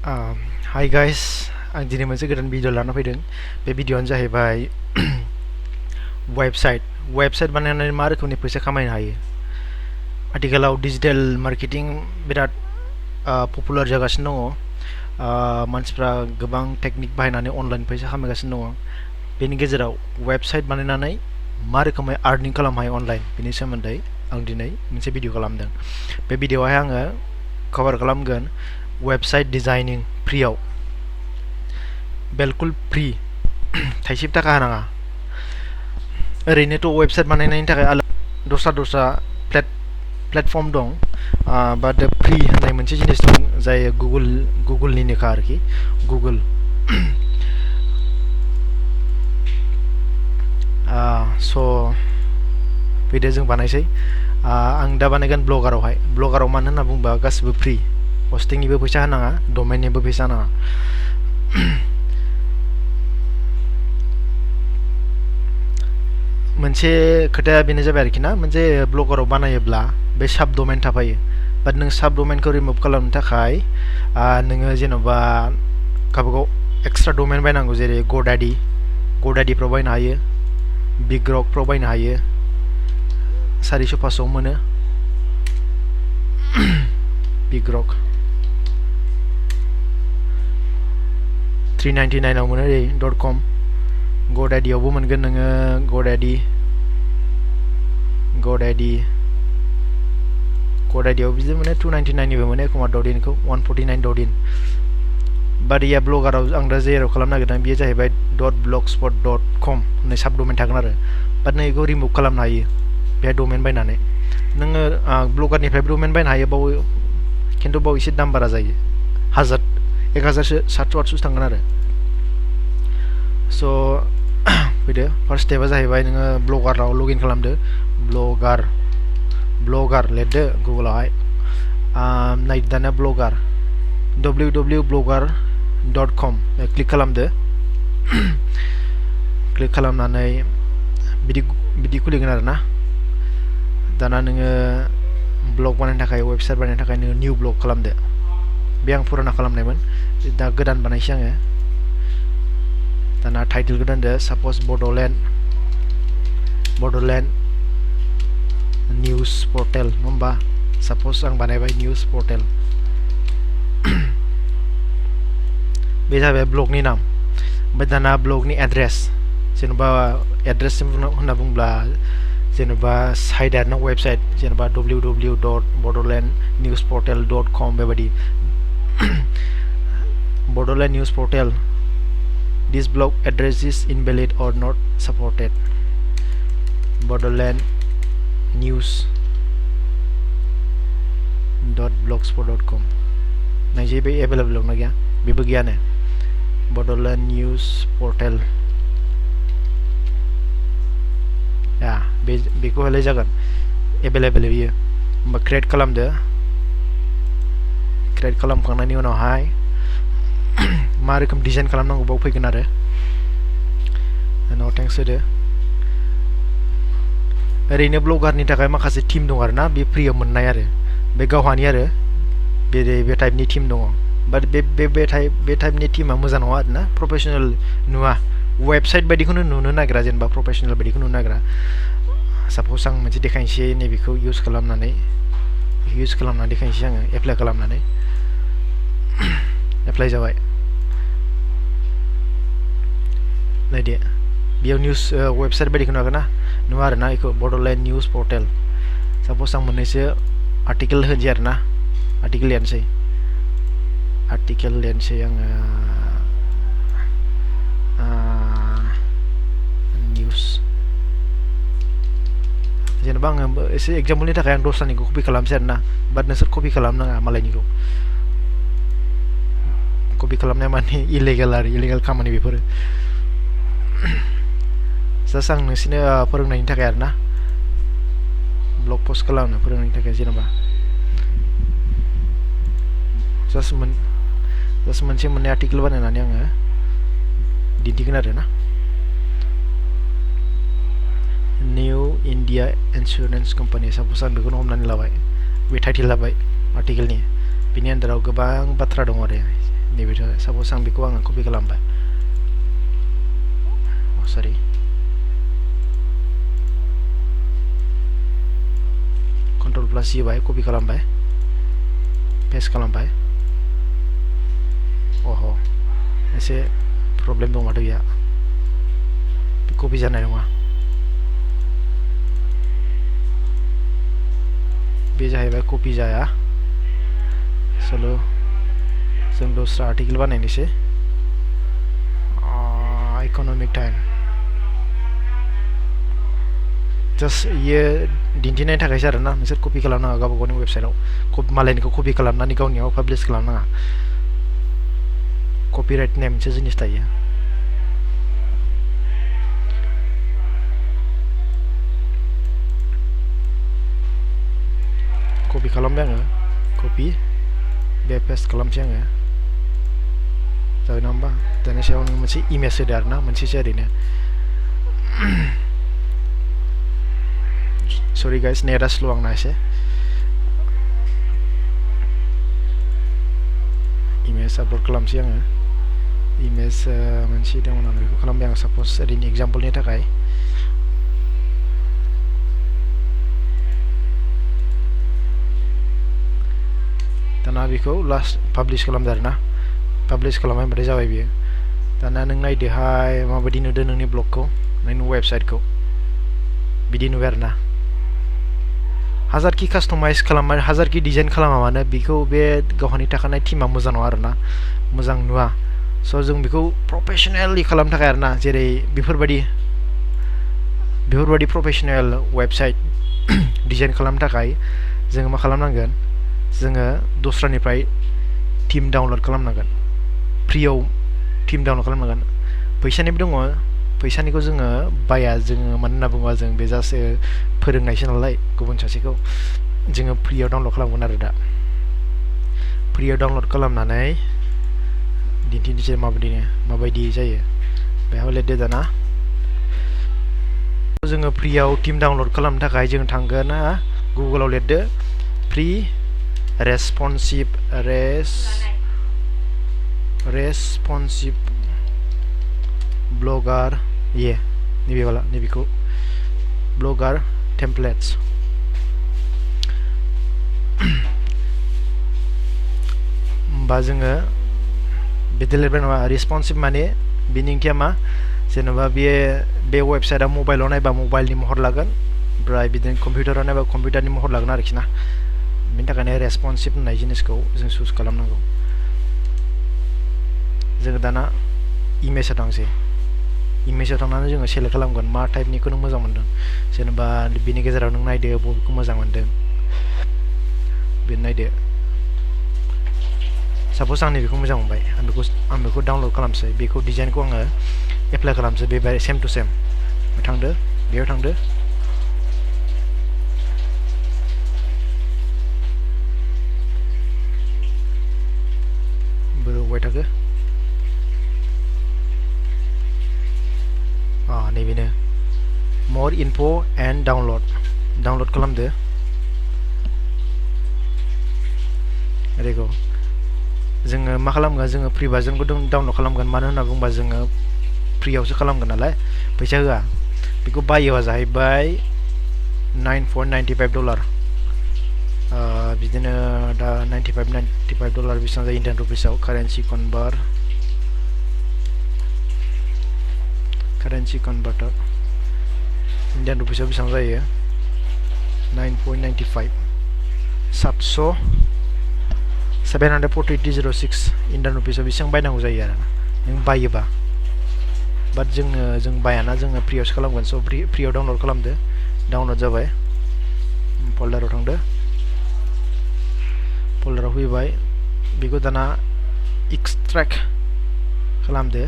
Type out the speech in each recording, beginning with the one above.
Um, Hi guys, आं दिनै मोनसे गोदान भिडिअ लाना फैदों। बे भिडिअआनो जाहैबाय वेबसाइट बानायनानै मा रोखोमनि फैसा खामायनो हायो। आथिखालाव डिजिटेल मार्केटिं बिराद पपुलार जागासिनो दङ। मानसिफ्रा गोबां टेकनिक बाहायनानै अनलाइन फैसा खामायगासिनो दङ। बेनि गेजेराव वेबसाइट बानायनानै मा रोखोमै आर्निं खालामनो हायो अनलाइन, बेनि सोमोन्दै आं दिनै मोनसे भिडिअ खालामदों। बे भिडिअआवहाय आङो कभार खालामगोन वेबसाइट डिजाइनिं फ्रियाव, बिल्कुल फ्रि, थाइसेबो थाखा होनाङा। ओरैनोथ' वेबसाइट बानायनायनि थाखाय दस्रा प्लेटफर्म दं, बाट फ्रि होननाय मोनसे जिनिस दं जाय गुगोलनिनोखा आरोखि। गुगोल स' फैदो जों बानायसै। आं दा बानायगोन ब्लगाराव मानो होनना बुंबा गासिबो फ्रि, हस्टिंनिबो फैसा होनाङा, डमेननिबो फैसा होनाङा। मोनसे खोथाया बेनो जाबाय आरोखि ना, मोनसे ब्लगाराव बानायोब्ला बे साब डमेन थाफायो। बाट नों साब डमेनखौ रिमुभ खालामनो थाखाय नोङो जेन'बा गावबागाव एक्सट्रा डमेन बायनांगौ, जेरै गडाडिफ्राव बायनो हायो, बिग रकफ्राव बायनो हायो। 400-500 मोनो बिग रक, 399 आव मोनो .com। गडाडियावबो मोनगोन नोङो, गडाडियाव बिदिनो मोनो, 299 निबो मोनो एखमबा .inखौ 149 .in। बाट या ब्लगाराव आं दा जेराव खालामनो नागिरदों बेयो जाहैबाय .blogspot.com होननाय साब डमेन थागोन आरो। बाट नों बेखौ रिमुभ खालामनो हायो बेहाय डमेन बायनानै। नोङो ब्लगारनिफ्राय डमेन बायनो हायो, खिन्थु बाव एसे दाम बारा जायो, 1000-1000 700-800 थांगोन आरो। स' फैदो, फार्स्ट स्टेपआ जाहैबाय नोङो ब्लगाराव लगइन खालामदो। ब्लगार लिरदो गुगोलावहाय, नायदो दाना ब्लगार www.blogger.com क्लिक खालामदो। क्लिक खालामनानै बिदि खुलिगोन आरो ना। दाना नोङो ब्लग बानायनो थाखाय, वेबसाइट बानायनो थाखाय नोङो निउ ब्लग खालामदो। बे आं फुराना खालामनायमोन, दा गोदान बानायसै आङो। दाना टाइटेलखौ दोनदो, साप'ज बड'लेण्ड निउस पर्टेल, नङा होमबा? साप'ज आं बानायबाय निउस पर्टेल। बे जाबाय ब्लगनि नाम। ओमफ्राय दाना ब्लगनि एड्रेस, जेनेबा एड्रेस होनना बुंब्ला जेनेबा साइट आरोना, वेबसाइट, जेनेबा www.bodolandnewsportal.com बेबायदि। Bodoland News Portal, this blog address is invalid or not supported. bodolandnews.blogspot.com नायसै बे एभेलेबल दंना गैया, बेबो गैयानो। Bodoland News Portal, बेखौ होलाय जागोन, एभेलेबल बियो। होमबा क्रिएट खालामदो। क्रिएट खालामखांनायनि उनावहाय मा रोखोम डिजाइन खालामनांगौ बाव फैगोन आरो। उनाव थेंक्स होदो। ओरैनो ब्लगारनि थाखाय माखासे टीम दं आरो ना, बे फ्रियाव मोननाय आरो, बे गावहानि आरो, बे टाइपनि टीम दङ। बाट बे टाइपनि टीमा मोजां नङा आरो ना, प्रफेसनेल नुवा, वेबसाइट बायदिखौनो नुनो नागिरा, जेनेबा प्रफेसनेल बायदिखौ नुनो नागिरा। साप'ज आं मोनसे देखायनोसै, नैबेखौ इउज खालामनानै देखायनोसै आङो, एप्लाइ खालामनानै। एप्लाइ जाबाय, नायदो बेयाव निउस वेबसाइट बायदिखौ नुवाखै ना, नुवा आरो ना, बेखौ बड'लेण्ड निउस पर्टेल। साप'ज आं मोननैसो आर्टिकेल होनोसै आरो ना, आर्टिकेल लिरनोसै आङो, निउस, जेनेबा आङो एसे एग्जाम्पलनि थाखाय आं दस्रानिखौ कपि खालामसै आरो ना। बाट नोंसोर कपि खालामनाङा मालायनिखौ। कपि खालामनाया माने इलिगेल खामानि बेफोरो। जास्ट आं नोंसोरनो फोरोंनायनि थाखाय आरो ना, ब्लग पस्ट खालामनो फोरोंनायनि थाखाय, जेनेबा जास्ट मोनसे मोननै आर्टिकेल बानायनानै आङो दिन्थिगोन आरो ना। निउ इन्डिया इन्सुरेन्स कम्पानि, साप'ज आं बेखौनो हमनानै लाबाय, बे टाइटेल लाबाय आर्टिकेलनि। बिनि आन्दाराव गोबां बाथ्रा दङ आरो, नैबे साप'ज आं बेखौ आङो कपि खालामबाय सरि Ctrl प्लस C बाय कपि खालामबाय पेस्ट खालामबाय ओहो एसे प्रब्लेम दं माथो बेहा कपि जानाय नङा बे जाहैबाय कपि जाया चलो जों दस्रा आर्टिकल बानायनोसै इकोनॉमिक टाइम जस्ट ये दिन्थिनायनि थाखायसो आरोना नोंसोर कपि खालामनाङा गावबा गावनि वेबसाइटआव मालायनिखौ कपि खालामनानै गावनियाव पाब्लिश खालामनाङा कपिराइट होननाय मोनसे जिनिस थायो कपि खालामबाय आङो कपि बे पेस्ट खालामसै आङो जाबाय ना होमबा दानि सायाव नों मोनसे इमेज होदो आरोना मोनसेसो ओरैनो सरि गाइस नेटआ स्ल' आंना एसे इमेज आपल'ड खालामसै आङो इमेज मोनसे दंमोन आं बेखौ खालामबाय आं साप'ज ओरैनो एग्जाम्पलनि थाखाय दाना बेखौ लास्ट पाब्लिश खालामदो आरोना पाब्लिश खालामबाय जाबाय बियो दाना नों नायदोहाय माबायदि नुदों नोंनि ब्लगखौ नोंनि वेबसाइटखौ बिदि नुबाय आरोना हाजारखि कास्टमाइज खालामा हाजारखि डिजाइन खालामा मानो बेखौ बे गावहानि थाखानाय टीमा मोजां नङा आरोना मोजां नुवा स' जों बेखौ प्रफेसनेलि खालामनो थाखाय आरोना जेरै बेफोरबायदि प्रफेसनेल वेबसाइट डिजाइन खालामनो थाखाय जोङो मा खालामनांगोन जोङो दस्रानिफ्राय टीम डाउनलड खालामनांगोन फ्रियाव टीम डाउनलड खालामनांगोन फैसानिबो दङ फैसानिखौ जोङो बाया जोङो मानो होनना बुङोबा जों बे जास्ट फोरोंनायसो नालाय गुबुन सासेखौ जोङो फ्रियाव डाउनलड खालामगोन आरो दा फ्रियाव डाउनलड खालामनानै दिन्थिनोसै माबायदि जायो बेयाव लिरदो दाना जोङो फ्रियाव टीम डाउनलड खालामनो थाखाय जों थांगोन गुगोलाव लिरदो फ्रि रेस्पन्सिभ ब्लगार नैबेखौ ब्लगार टेमप्लेट्स होमबा जोङो बिदि लिरबाय नङा रेस्पन्सिभ माने बेनि ओंथिया मा जेनेबा बे वेबसाइटआ मबाइलाव नायबा मबाइलनि महर लागोन ओमफ्राय बिदिनो कम्पिउटाराव नायबा कम्पिउटारनि महर लागोन आरोखि ना बेनि थाखायनो रेस्पन्सिभ होननाय जिनिसखौ जों चुज खालामनांगौ जोङो दाना इमेजआव थांसै इमेजआव थांनानै जोङो सेलेक्ट खालामगोन मा टाइपनिखौ नों मोजां मोनदों जेनेबा बिनि गेजेराव नों नायदो बबेखौ मोजां मोनदों बे नायदो साप'ज आं बेखौ मोजां मोनबाय आं बेखौ डाउनलड खालामसै बेखौ डिजाइनखौ आङो एप्लाइ खालामसै बे सेम टु सेम थांदो बेयाव थांदो बोरैबाय थाखो नैबेनो more info and download खालामदो ओरैखौ जोङो मा खालामगोन जोङो फ्रि भार्जनखौ डाउनलड खालामगोन मानो होनना बुङोबा जोङो फ्रियावसो खालामगोन नालाय फैसा होआ बेखौ बायोबा जाहैबाय $9.95 बिदिनो दा $95 बेसेबां जायो इन्डियान रुपिसाव कारेन्सि कन्भार्टर इन्डियान रुपिसाव बेसेबां जायो 9.95 748.06 इन्डियान रुपिसाव बेसेबां बायनांगौ जायो आरो नों बायोबा बाट जों बायाना जोङो फ्रियावसो खालामगोन स' फ्रियाव डाउनलड खालामदो डाउनलड जाबाय फोल्डाराव थांदो फोल्डाराव फैबाय बेखौ दाना एक्सट्रेक्ट खालामदो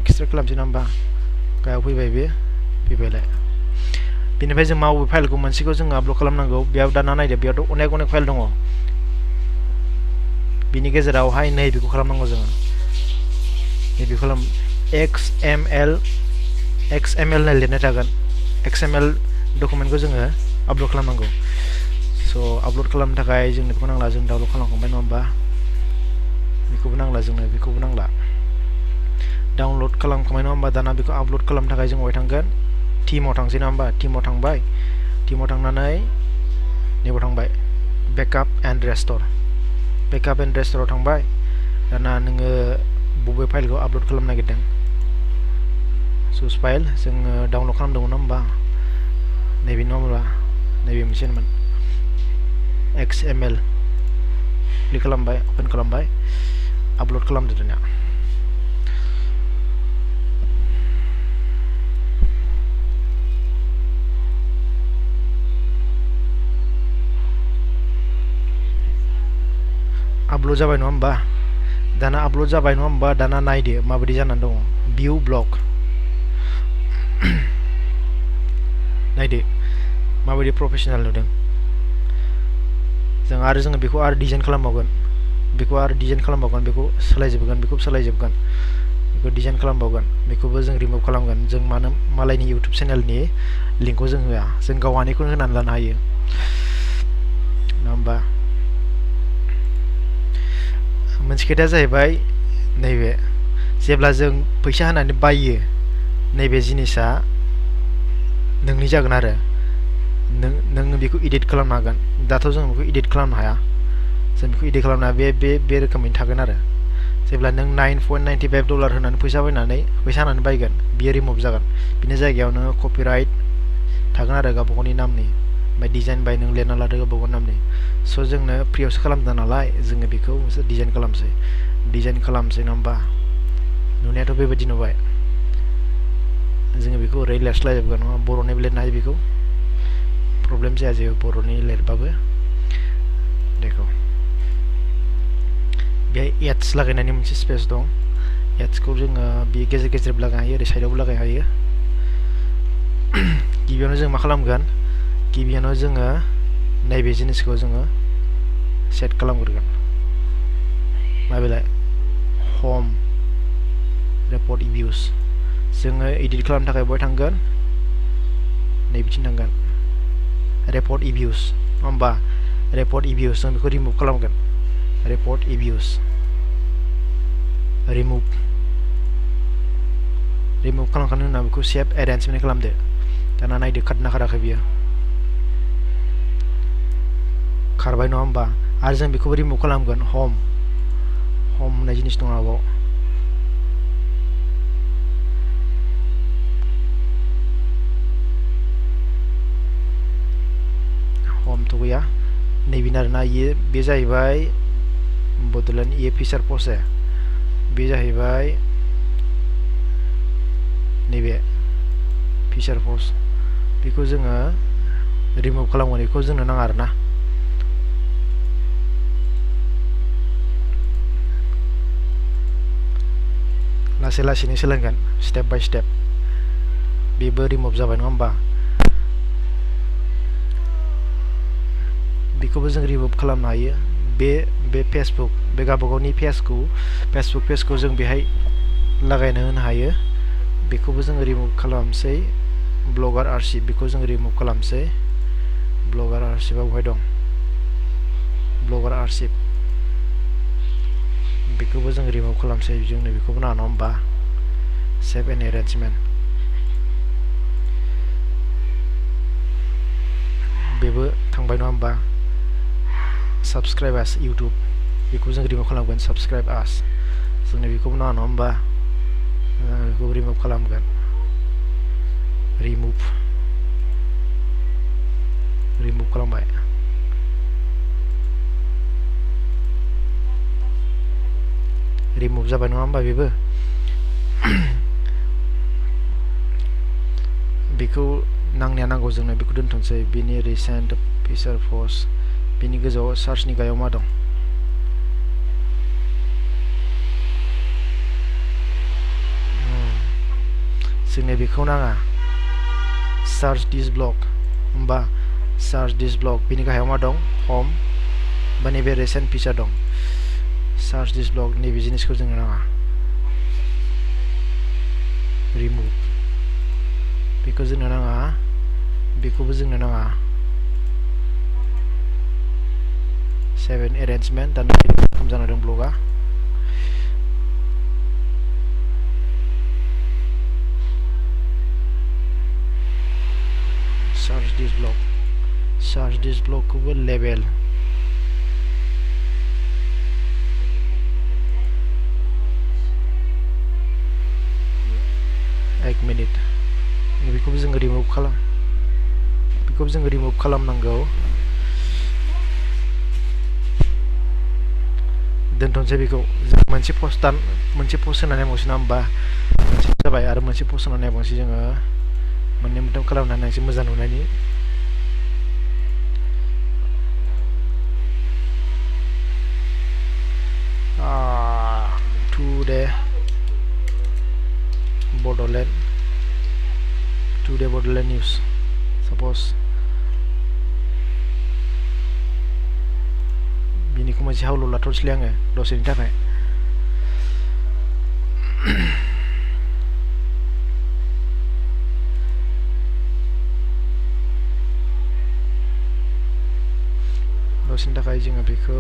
एक्सट्रेक्ट खालामसै ना होमबा गायाव फैबाय फैबायलाय बेनिफ्राय जों माबे फाइलखौ मोनसेखौ जोङो आपल'ड खालामनांगौ बेयाव दाना नायदो बेयावथ' अनेक फाइल दङ बिनि गेजेरावहाय नैबेखौ खालामनांगौ जोङो नैबेखौ खालाम XML होननाय लिरनाय थागोन XML डकुमेन्टखौ जोङो आपल'ड खालामनांगौ स' आपलोड खालामनो थाखाय जोंनो बेखौ नांला जों डाउनलड खालामखांबाय नङा होमबा बेखौबो नांला जोंनो बेखौबो नांला डाउनलड खालामखांबाय नङा होमबा दाना बेखौ आपलोड खालामनो थाखाय जों बहाय थांगोन टीमाव थांसै नङा होमबा टीमाव थांबाय टीमाव थांनानै नैबाव थांबाय बेकआप एन्ड रेस्ट'राव थांबाय दाना नोङो बबे फाइलखौ आपलोड खालामनो नागिरदों चुज फाइल जोङो डाउनलड खालामदोंमोन नङा होमबा नैबे नङा होमबा नैबे मोनसेमोन XML क्लिक खालामबाय ओपन खालामबाय आपलोड खालामदो दानिया आपलोड जाबाय नङा होमबा दाना आपलोड जाबाय नङा होमबा दाना नायदो माबायदि जानानै दङ भिउ ब्लग नायदो माबायदि प्रोफेशनेल नुदों जोङो बेखौ आरो डिजाइन खालामबावगोन बेखौ सोलायजोबगोन बेखौ डिजाइन खालामबावगोन बेखौबो जों रिमुभ खालामगोन जों मानो मालायनि इउट्युब चेनेलनि लिंकखौ जों होआ जों गावहानिखौनो होनानै लानो हायो नङा होमबा मोनसे खोथाया जाहैबाय नैबे जेब्ला जों फैसा होनानै बायो नैबे जिनिसा नोंनि जागोन आरो नों बेखौ एडिट खालामनो हागोन दाथ' जों बेखौ एडिट खालामनो हाया जों बेखौ एडिट खालामनो हाया बे रोखोमैनो थागोन आरो जेब्ला नों $9.95 होनानै फैसा होनानै बायगोन बियो रिमुभ जागोन बिनि जायगायाव नोङो कपिराइट थागोन आरो गावबा गावनि नामनि ओमफ्राय डिजाइन बाय नों लिरना लादो गावबा गाव नामनि जोंनो फ्रियावसो खालामदों नालाय जोङो बेखौ डिजाइन खालामसै नङा होमबा नुनायाथ' बेबायदि नुबाय जोङो बेखौ ओरै लिरस्लायजोबगोन नङा बर'निबो लिरनो हायो बेखौ प्रब्लेम जाया जेबो बर'नि लिरबाबो देखो बेहाय एड्स लागायनायनि मोनसे स्पेस दं एड्सखौ जोङो बे गेजेर लागायनो हायो ओरै साइडआवबो लागायनो हायो गिबियावनो जों मा खालामगोन गिबियावनो जोङो नैबे जिनिसखौ जोङो सेट खालामग्रोगोन माबेलाय हम रिपर्ट भिउस जोङो एडिट खालामनो थाखाय बहाय थांगोन नैबिथिं थांगोन रिपर्ट भिउस नङा होमबा रिपर्ट भिउस जों बेखौ रिमुभ खालामगोन रिपर्ट भिउस रिमुभ खालामखांनायनि उनाव बेखौ सेभ एरेन्जमेन्ट खालामदो दाना नायदो खारदोंना खाराखै बियो खारबाय नङा होमबा आरो जों बेखौबो रिमुभ खालामगोन हम होननाय जिनिस दङ आबाव हमथ' गैया नैबेनो आरोना बे जाहैबाय बड'लेण्ड फिचार पस्ट बे जाहैबाय नैबे फिचार पस्ट बेखौ जोङो रिमुभ खालामगोन बेखौ जोंनो नाङा आरोना लासै लासैनो सोलोंगोन स्टेप बाय स्टेप बेबो रिमुभ जाबाय नङा होमबा बेखौबो जों रिमुभ खालामनो हायो बे फेसबुक बे गावबागावनि फेसबुक पेजखौ जों बेहाय लागायनो होनो हायो बेखौबो जोङो रिमुभ खालामसै ब्लगार आर्शिभ बेखौ जों रिमुभ खालामसै ब्लगार आर्शिभआ बहाय दं ब्लगार आर्शिभ बेखौबो जों रिमुभ खालामसै जोंनो बेखौबो नाङा नङा होमबा सेभ एन्ड एरेन्जमेन्ट बेबो थांबाय नङा होमबा साबस्क्राइब आस इउटुब बेखौ जों रिमुभ खालामगोन साबस्क्राइब आस जोंनो बेखौबो नाङा नङा होमबा बेखौ रिमुभ खालामगोन रिमुभ खालामबाय रिमुभ जाबाय नङा होमबा बेबो बेखौ नांनाया नांगौ जोंनो बेखौ दोनथ'नोसै बेनि रिसेन्ट फिचार पस्ट बेनि गोजौआव सार्चनि गाहायाव मा दं जोंनो बेखौ नाङा सार्च दिस ब्लग होमबा सार्च दिस ब्लग बेनि गाहायाव मा दं हम बा नैबे रिसेन्ट फिचार दं सार्च दिस ब्लग नैबे जिनिसखौ जोंनो नाङा रिमुभ बेखौ जोंनो नाङा बेखौबो जोंनो नाङा 7 arrangement dan rokhom jana dong bloga search this block ko label एक मिनिट बेखौबो जों रिमुभ खालामनांगौ दोनथ'नोसै बेखौ जों मोनसे पोस्ट होनानै नायबावसै ना होमबा मोनसे जाबाय आरो मोनसे पोस्ट होनानै नायबावसै जोङो मोननै मोनथाम खालामनानै एसे मोजां नुनायनि today Bodoland news suppose बिनिखौ मोनसे हावल लाथ'सैलै आङो दसेनि थाखाय जोङो बेखौ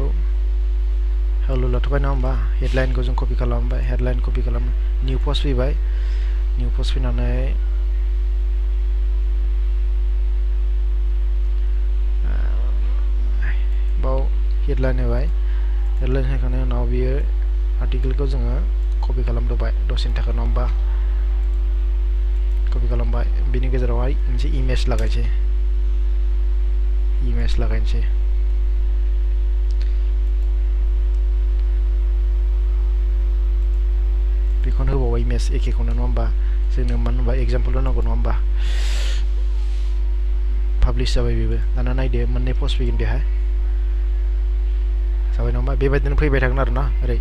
हावल लाथ'बाय नङा होमबा हेडलाइनखौ जों कपि खालामबाय हेडलाइन कपि खालाम निउ पस्ट फैबाय निउ पस्ट फैनानै बाव हेडलाइन होबाय हेडलाइन होखांनायनि उनाव बियो आर्टिकेलखौ जोङो कपि खालामदोबाय दसेनि थाखाय नङा होमबा कपि खालामबाय बिनि गेजेरावहाय मोनसे इमेज लागायनोसै बेखौनो होबावबाय इमेज एखेखौनो नङा होमबा जोंनो मानो होनबा एग्जाम्पल नांगौ नङा होमबा पाब्लिश जाबाय बेबो दाना नायदो मोननै पस्ट फैगोन बेहाय जाबाय नङा होमबा बेबायदिनो फैबाय थागोन आरोना ओरै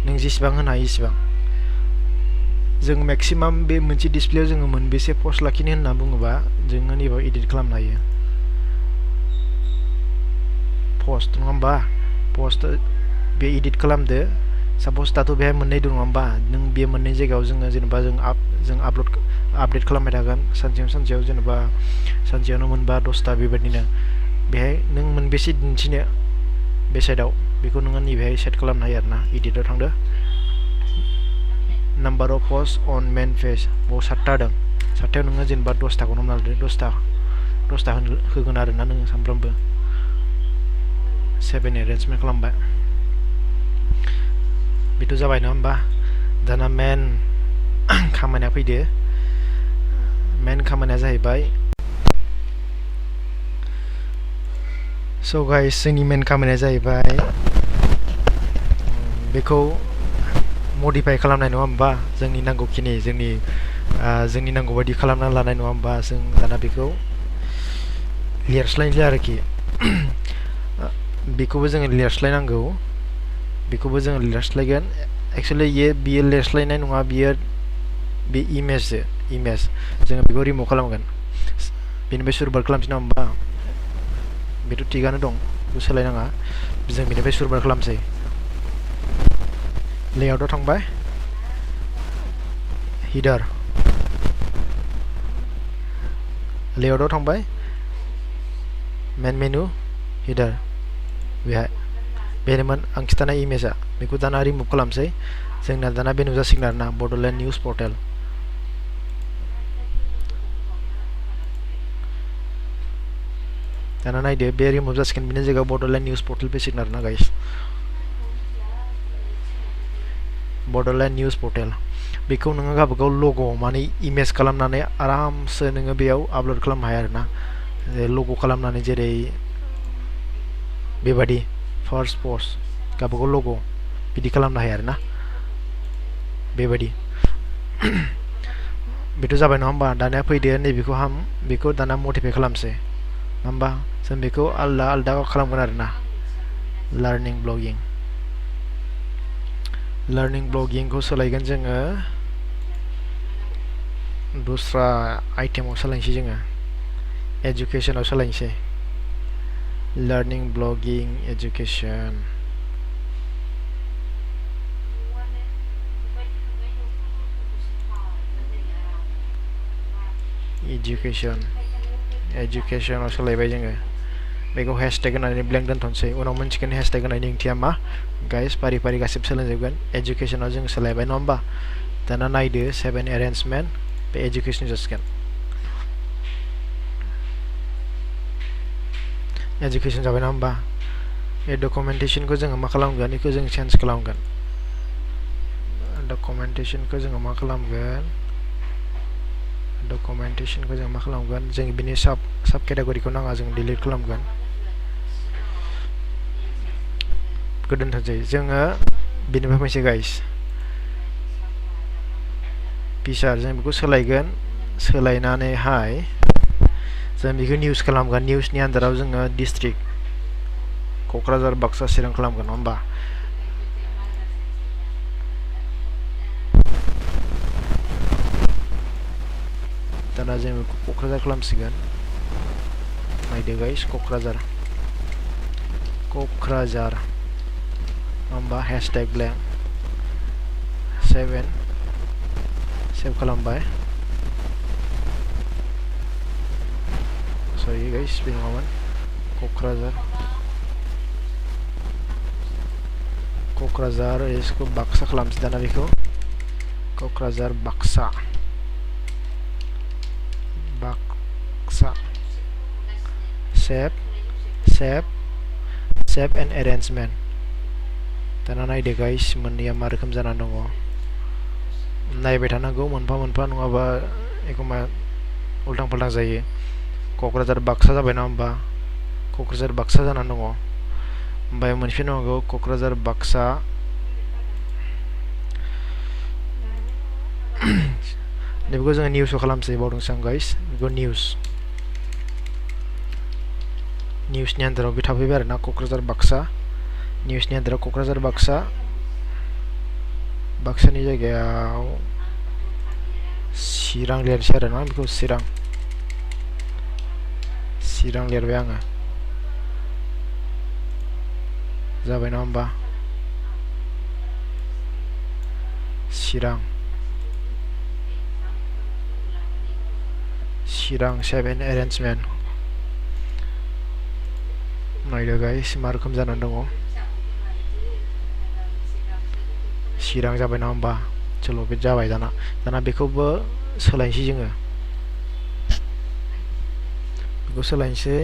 नों जेसेबां होनो हायो इसेबां जों मेक्सिमाम बे मोनसे डिसप्लेयाव जोङो मोनबेसे पस्ट लाखिनो होनना बुङोबा जोङो नैबाव एडिट खालामनो हायो पस्ट नङा होमबा पस्ट बे एडिट खालामदो साप'ज दाथ' बेहाय मोननै दं नङा होमबा नों बे मोननै जायगायाव जोङो जेनेबा जों आपडेट खालामबाय थागोन सानसेयाव जेनेबा सानसेयावनो मोनबा 10ता बेबायदिनो बेहाय नों मोनबेसे दिन्थिनो बे साइडआव बेखौ नोङो नैबेहाय सेट खालामनो हायो आरोना एडिटआव थांदो number of first on main page बाव 7ता दं 7तायाव नोङो जेनेबा 10ताखौनो हमना लादो 10ता होगोन आरोना नोङो सानफ्रामबो 7 एरेन्जमेन्ट खालामबाय बेथ' जाबाय नङा होमबा दाना मेन खामानिया फैदो मेन खामानिया जाहैबाय स' गाइस जोंनि मेन खामानिया जाहैबाय बेखौ मडिफाइ खालामनाय नङा होमबा जोंनि नांगौखिनि जोंनि नांगौ बायदि खालामना लानाय नङा होमबा जों दाना बेखौ लिरस्लायनोसै आरोखि बेखौबो जोङो लिरस्लायनांगौ बेखौबो जोङो लिरस्लायगोन एक्चुअली बियो लिरस्लायनाय नङा बियो बे इमेज जोङो बेखौ रिमुभ खालामगोन बेनिफ्राय सुरबार खालामसै नङा होमबा बेथ' थिगानो दं बेखौ सोलायनाङा जों बेनिफ्राय सुरबार खालामसै लेआउटआव थांबाय हिडार लेआउटआव थांबाय मेन मेनु हिडार बेनोमोन आं खिथानाय इमेजआ बेखौ दाना रिमुभ खालामसै जोंना दाना बे नुजासिगोन आरोना बड'लेण्ड निउज पर्टेल दाना नायदो बे रिमुभ जासिगोन बिनि जायगायाव बड'लेण्ड निउज पर्टेल फैसिगोन आरोना गाइस बड'लेण्ड निउज पर्टेल बेखौ नोङो गावबागाव लग' माने इमेज खालामनानै आरामसे नोङो बेयाव आपल'ड खालामनो हायो आरोना लग' खालामनानै जेरै बेबादि फार्स्ट पस्ट गावबागाव लग' बिदि खालामनो हायो आरोना बेबादि बेथ' जाबाय नङा होमबा दानिया फैदो नैबेखौ बेखौ दाना मडिफाइ खालामसै नङा होमबा जों बेखौ आलदा खालामगोन आरोना लार्निं ब्लगिंखौ सोलायगोन जोङो दस्रा आइटेमाव सोलायनोसै जोङो एजुकेसनाव सोलायनोसै learning blogging education educationआव सोलायबाय जोङो बेखौ हेशटेग होनानै ब्लेंक दोनथ'नोसै उनाव मोनसिगोन हेशटेग होनायनि ओंथिया मा गाइस फारि फारि गासिबो सोलोंजोबगोन एजुकेशनाव जों सोलायबाय नङा होमबा दाना नायदो 7 एरेन्जमेन्ट बे एजुकेशन जासिगोन एजुकेशन जाबाय नङा होमबा बे डकुमेन्टेशनखौ जोङो मा खालामगोन बेखौ जों चेन्ज खालामगोन डकुमेन्टेशनखौ जोङो मा खालामगोन डकुमेन्टेशनखौ जों मा खालामगोन जों बिनि सब केटेगरिखौ नाङा जों डिलीट खालामगोन गोदोनथार जायो जोङो बिनिफ्राय फैसै गाइस फिचार जों बेखौ सोलायगोन सोलायनानैहाय जों बेखौ निउस खालामगोन निउसनि आन्दाराव जोङो डिस्ट्रिक्ट क'क्राझार बाक्सा चिरां खालामगोन नङा होमबा दाना जों बेखौ क'क्राझार खालामसिगोन नायदो गाइस क'क्राझार होमबा हेशटेग ब्लेंक 7 सेव खालामबाय सरि गाइस बे नङामोन क'क्राझार इसको बाक्सा खालामसै दाना बेखौ क'क्राझार बाक्सा सेव एन्ड एरेन्जमेन्ट दाना नायदो गाइस मोननैया मा रोखोम जानानै दङ नायबाय थानांगौ मोनफा मोनफा नङाबा एखमबा उल्टां फाल्टां जायो क'क्राझार बाक्सा जाबाय ना होमबा क'क्राझार बाक्सा जानानै दङ ओमफ्राय मोनसे नांगौ क'क्राझार बाक्सा बेखौ जोङो निउसआव खालामसै बावदोंसो आं गाइस बेखौ निउसनि आन्दाराव बे थाफैबाय आरोना क'क्राझार बाक्सा निउसनि आन्दाराव क'क्राझार बाक्सानि जायगायाव चिरां लिरसै आरोना बेखौ चिरां लिरबाय आङो जाबाय ना होमबा चिरां 7 एरेन्जमेन्ट नायदो गाइस मा रोखोम जानानै दङ चिरां जाबाय ना होमबा चलो बे जाबाय दाना बेखौबो सोलायनोसै जोङो बेखौ सोलायनोसै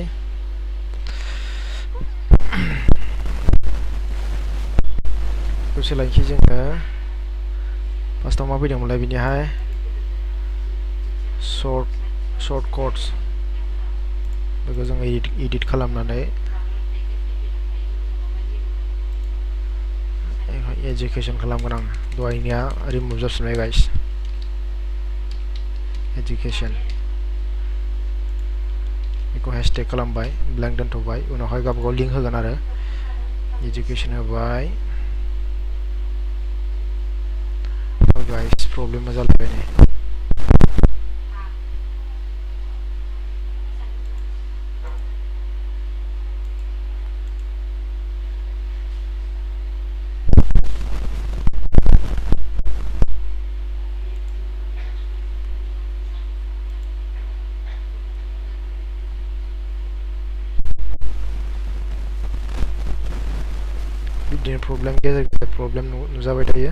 जोङो फार्स्टआव मा फैदोंमोनलाय बिनिहाय शर्ट कट्स बेखौ जों एडिट खालामनानै एजुकेशन खालामगोन आं दहायनिया रिमुभ जाफिनबाय गाइस एजुकेशन बेखौ हेशटेग खालामबाय ब्लेंक दोनथ'बाय उनावहाय गावबागाव लिंक होगोन आरो एजुकेशन होबाय गाइस प्रब्लेमा जालायबाय नै बिदिनो प्रब्लेम गेजेर प्रब्लेम नुजाबाय थायो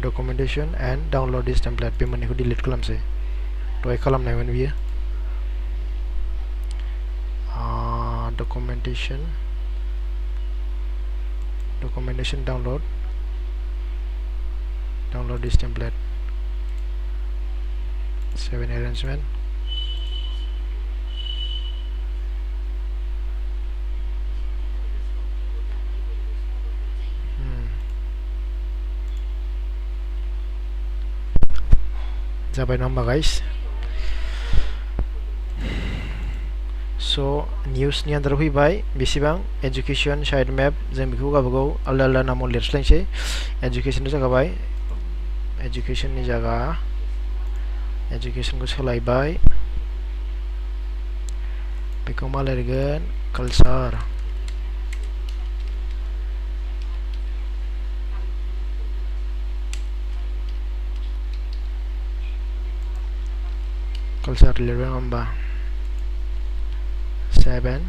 documentation and download this template बे मोननैखौ डिलीट खालामसै दहाय खालामनायमोन बियो documentation download this template 7 arrangement जाबाय ना होमबा गाइस सो निउसनि आन्दाराव फैबाय बेसेबां एजुकेशन साइड मेप जों बेखौ गावबागाव आलदा आलदा नामाव लिरस्लायनोसै एजुकेशन जाबाय एजुकेशननि जायगा एजुकेशनखौ सोलायबाय बेखौ मा लिरगोन कालचार कालचार लिरबाय नङा होमबा 7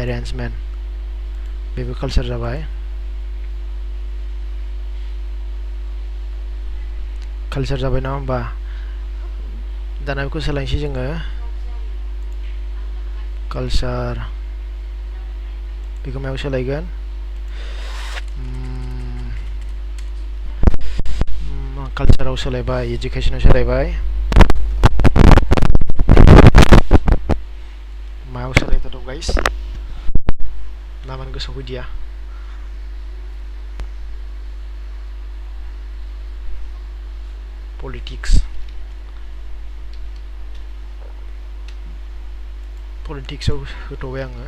arrangement बेबो कालचार जाबाय कालचार जाबाय नङा होमबा दाना बेखौ सोलायनोसै जोङो कालचार बेखौ मायाव सोलायगोन कालचाराव सोलायबाय एजुकेशनाव सोलायबाय मायाव सोलायथारदों गाइस नामानो गोसोआव फैदिया पलिटिक्सआव होथ'बाय आङो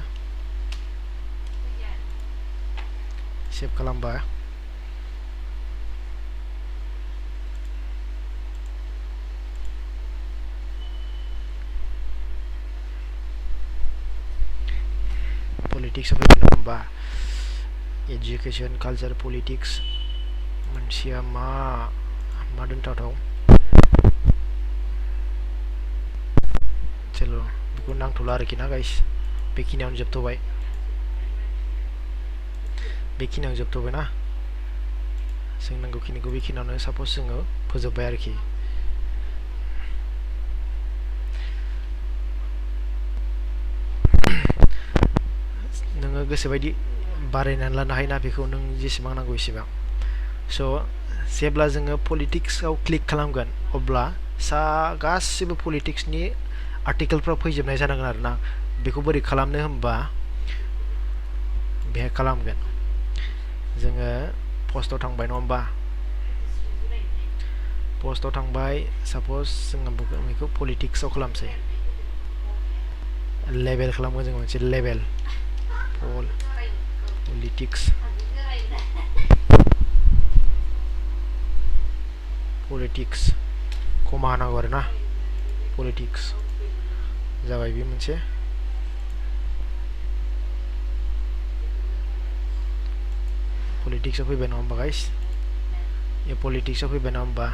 सेभ खालामबाय पलिटिक्सआव फैबाय नङा होमबा एजुकेशन कालचार पलिटिक्स मोनसेया मा दोनथावथाव चलो बेखौ नांथ'ला आरोखि ना गाइस बेखिनियावनो जोबथ'बाय ना जों नांगौखिनिखौ बेखिनियावनो साप'ज जोङो फोजोबबाय आरोखि नोङो गोसोबायदि बारायनानै लानो हायोना बेखौ नों जेसेबां नांगौ एसेबां स' जेब्ला जोङो पलिटिक्सआव क्लिक खालामगोन अब्ला गासिबो पलिटिक्सनि आर्टिकेलफ्रा फैजोबनाय जानांगोन आरोना बेखौ बोरै खालामनो होनबा बेहाय खालामगोन जोङो पस्टआव थांबाय नङा होमबा पस्टआव थांबाय साप'ज जोङो बेखौ पलिटिक्सआव खालामसै लेबेल खालामगोन जोङो मोनसे लेबेल पलिटिक्स कमा होनांगौ आरोना पलिटिक्स जाबाय बे मोनसे पलिटिक्सआव फैबाय नङा होमबा गाइस पलिटिक्सआव फैबाय नङा होमबा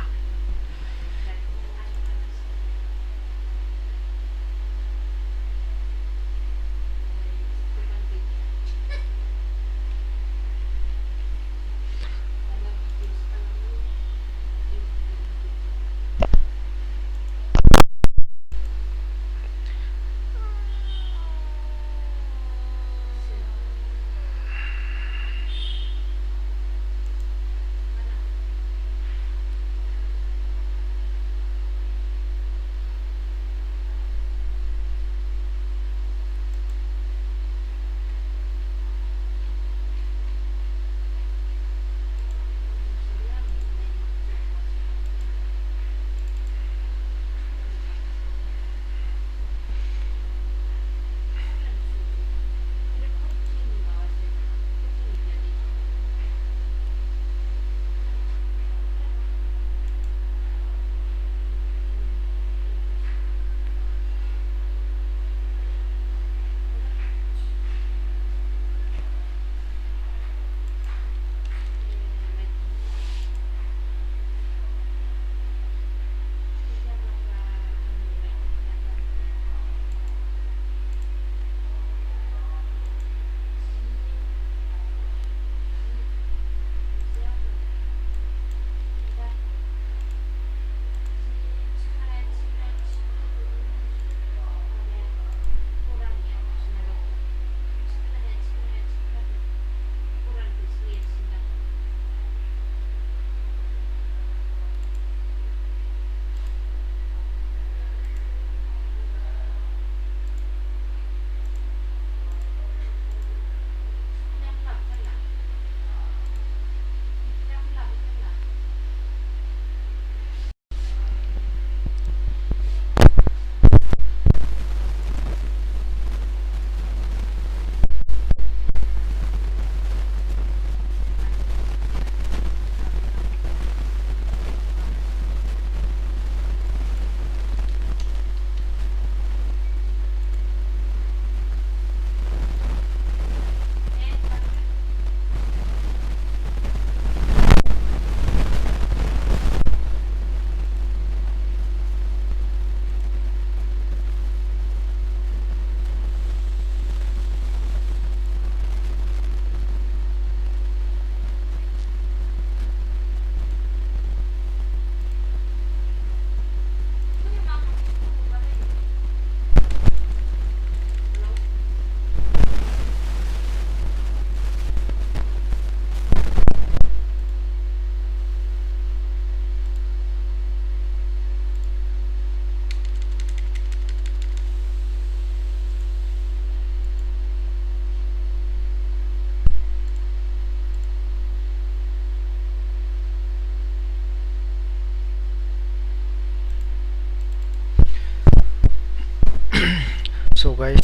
So guys,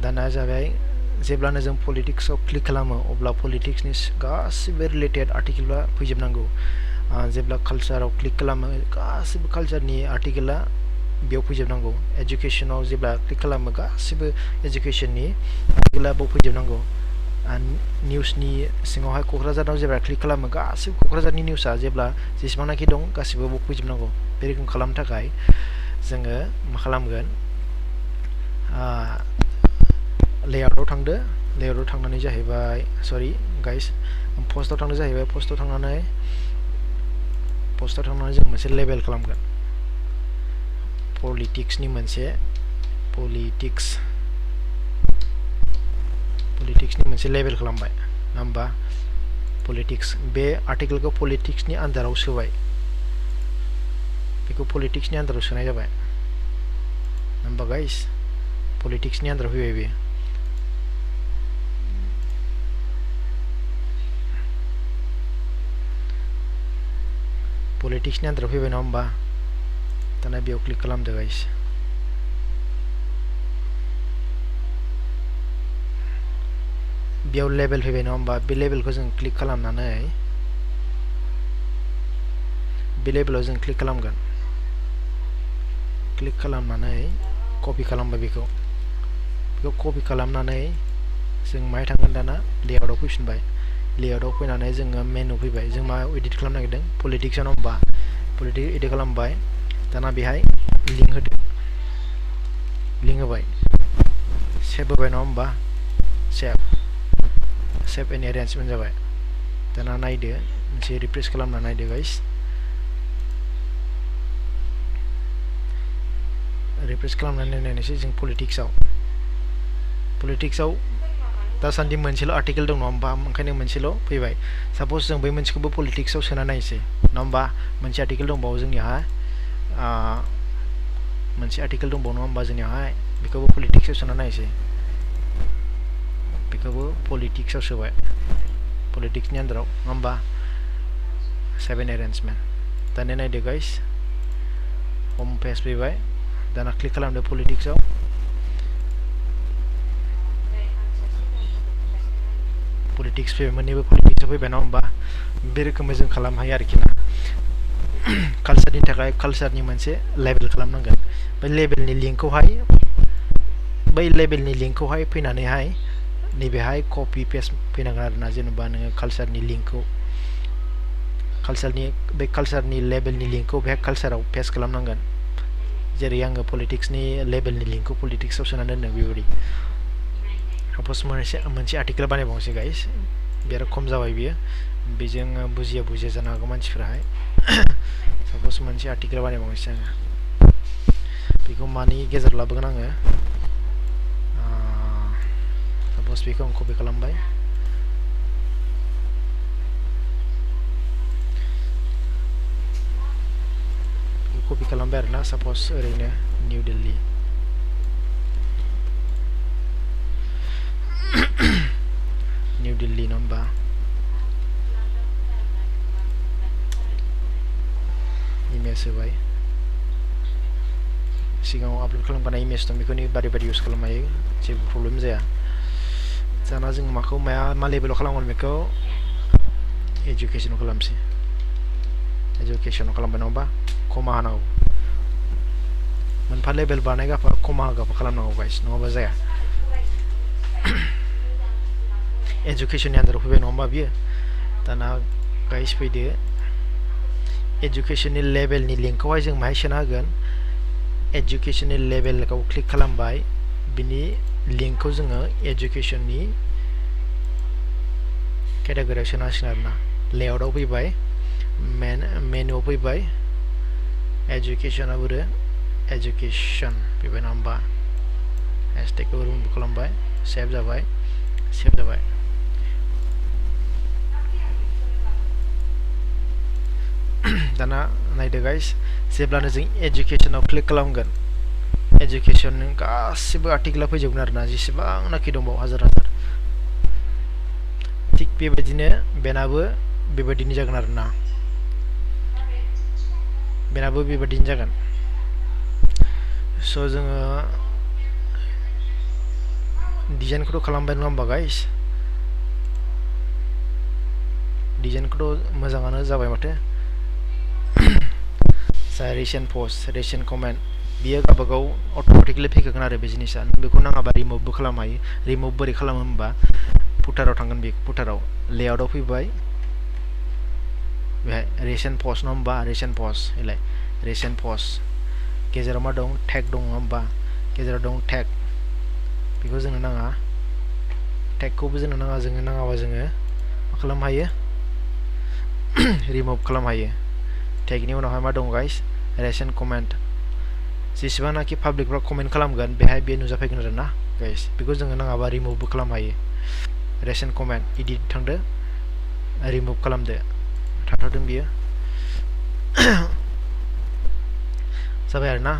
दाना जाबाय जेब्लानो जों पलिटिक्सआव क्लिक खालामो अब्ला पलिटिक्सनि गासिबो रिलेटेड आर्टिकेलआ फैजोबनांगौ। जेब्ला कालचाराव क्लिक खालामो गासिबो कालचारनि आर्टिकेलआ बेयाव फैजोबनांगौ। एजुकेशनाव जेब्ला क्लिक खालामो गासिबो एजुकेशननि आर्टिकेलआ बेयाव फैजोबनांगौ। निउसनि सिङावहाय क'क्राझाराव जेब्ला क्लिक खालामो गासिबो क'क्राझारनि निउसआ जेब्ला जेसेबांनाखि दं गासिबो बेयाव फैजोबनांगौ। बे रोखोम खालामनो थाखाय जोङो मा खालामगोन, लेआउटआव थांदो, लेआउटआव थांनानै जाहैबाय सरि गाइस पस्टआव थांनो जाहैबाय, पस्टआव थांनानै जों मोनसे लेबेल खालामगोन। पलिटिक्सनि मोनसे पलिटिक्सनि मोनसे लेबेल खालामबाय नङा होमबा। पलिटिक्स बे आर्टिकेलखौ पलिटिक्सनि आन्दाराव सोबाय, बेखौ पलिटिक्सनि आन्दाराव सोनाय जाबाय नङा होमबा गाइस। पलिटिक्सनि आन्दाराव फैबाय बे। पलिटिक्सनि आन्दाराव फैबाय नङा होमबा। दाना बेयाव क्लिक खालामदो गाइस। बेयाव लेबेल फैबाय नङा होमबा। बे लेबेलखौ जों क्लिक खालामनानै बे लेबेलाव जों क्लिक खालामगोन। क्लिक खालामनानै कपि खालामबाय बेखौ कपि खालामनानै जों माहाय थांगोन, दाना लेआउटआव फैफिनबाय। लेआउटआव फैनानै जोङो मेनु फैबाय। जों मा एडिट खालामनो नागिरदों, पलिटिक्सआव नङा होमबा। पलिटिक्स एडिट खालामबाय, दाना बेहाय लिंक होदो, लिंक होबाय, सेभ होबाय नङा होमबा। सेभ एन्ड एरेन्जमेन्ट जाबाय। दाना नायदो, मोनसे रिफ्रेश खालामना नायदो गाइस। रिफ्रेश खालामनानै नायनोसै जों पलिटिक्सआव दासान्दि मोनसेल' आर्टिकेल दं नङा होमबा, ओंखायनो मोनसेल' फैबाय। साप'ज जों बै मोनसेखौबो पलिटिक्सआव सोना नायसै नङा होमबा। मोनसे आर्टिकेल दंबावो जोंनियावहाय, मोनसे आर्टिकेल दंबावो नङा होमबा जोंनियावहाय, बेखौबो पलिटिक्सआव सोना नायसै। बेखौबो पलिटिक्सआव सोबाय, पलिटिक्सनि आन्दाराव नङा होमबा। Save and arrangement. दाना नायदो गाइस, हम पेज फैबाय। दाना क्लिक खालामदो पलिटिक्सआव। पलिटिक्स फैबाय, मोननैबो पलिटिक्सआव फैबाय नङा होमबा। बे रोखोमै जों खालामनो हायो आरोखि ना। कालचारनि थाखाय कालचारनि मोनसे लेबेल खालामनांगोन। बै लेबेलनि लिंकखौहाय फैनानैहाय नैबेहाय कपि पेस्ट फैनांगोन आरोना। जेनेबा नोङो कालचारनि लिंकखौ, बे कालचारनि लेबेलनि लिंकखौ बेहाय कालचाराव पेस्ट खालामनांगोन। जेरै आङो पलिटिक्सनि लेबेलनि लिंकखौ पलिटिक्सआव सोनानै दोनदों बेबायदि। साप'ज मोनसे आर्टिकेल बानायबावनोसै गाइस, बिराद खम जाबाय बियो, बेजों बुजिया जानो हागौ मानसिफोराहाय। साप'ज मोनसे आर्टिकेल बानायबावनोसै आङो, बेखौ मानि गेजेराव लाबोगोन आङो। साप'ज बेखौ आं कपि खालामबाय, कपि खालामबाय आरोना। साप'ज ओरैनो निउ दिल्ली, नङा होमबा। इमेज होबाय, सिगाङाव आपल'ड खालामखानाय इमेज दं, बेखौनो बारे इउज खालामनो हायो, जेबो प्रब्लेम जाया। दाना जों मा लेभेलाव खालामगोन बेखौ एजुकेसनाव खालामसै। एजुकेसनाव खालामबाय नङा होमबा। कमा होनांगौ, मोनफा लेभेल बानायगाफा कमा होगाफा खालामनांगौ गाइस, नङाबा जाया। एजुकेसननि आन्दाराव फैबाय नङा होमबा बियो। दाना गाइस फैदो, एजुकेसननि लेभेलनि लिंकखौहाय जों माहाय सोना होगोन। एजुकेसननि लेभेलखौ क्लिक खालामबाय, बिनि लिंकखौ जोङो एजुकेसननि केटेगरियाव सोना होसिगोन आरोना। लेआउटआव फैबाय, मेनुआव फैबाय, एजुकेसनाव एजुकेसन फैबाय नङा होमबा। हेशटेगखौ रिमुभ खालामबाय, सेभ जाबाय। दाना नायदो गाइस, जेब्लानो जों एजुकेसनाव क्लिक खालामगोन, एजुकेसननि गासिबो आर्टिकेला फैजोबगोन आरोना, जेसेबांनाखि दंबावो हाजार। थिग बेबायदिनो बेनाबो बेबायदिनो जागोन आरोना, so जोङो डिजाइनखौथ' खालामबाय नङा होमबा गाइस डिजाइनखौथ' मोजाङानो जाबाय माथो जा रिसेन्ट पस्ट रिसेन्ट कमेन्ट बियो गावबागाव अट'मेटिकलि फैखागोन आरो बे जिनिसा नों बेखौ नाङाबा रिमुभबो खालामनो हायो रिमुभ बोरै खालामो होमबा फुटाराव थांगोन बे फुटाराव लेआउटआव फैबाय बेहाय रिसेन्ट पस्ट नङा होमबा रिसेन्ट पस्ट इलाय रिसेन्ट पस्ट गेजेराव मा दं टैग दं नङा होमबा गेजेराव दं टैग बेखौ जोंनो नाङा टैगखौबो जोंनो नाङा जोङो नाङाबा जोङो मा खालामनो हायो रिमुभ खालामनो हायो टैगनि उनावहाय मा दं गाइस रिसेन्ट कमेन्ट जेसेबांनाखि पाब्लिकफ्रा कमेन्ट खालामगोन बेहाय बे नुजाफैगोन आरो ना गाइस बेखौ जोङो नाङाबा रिमुभबो खालामनो हायो रिसेन्ट कमेन्ट इडिट थांदो रिमुभ खालामदो थाथ'दों बियो जाबाय आरो ना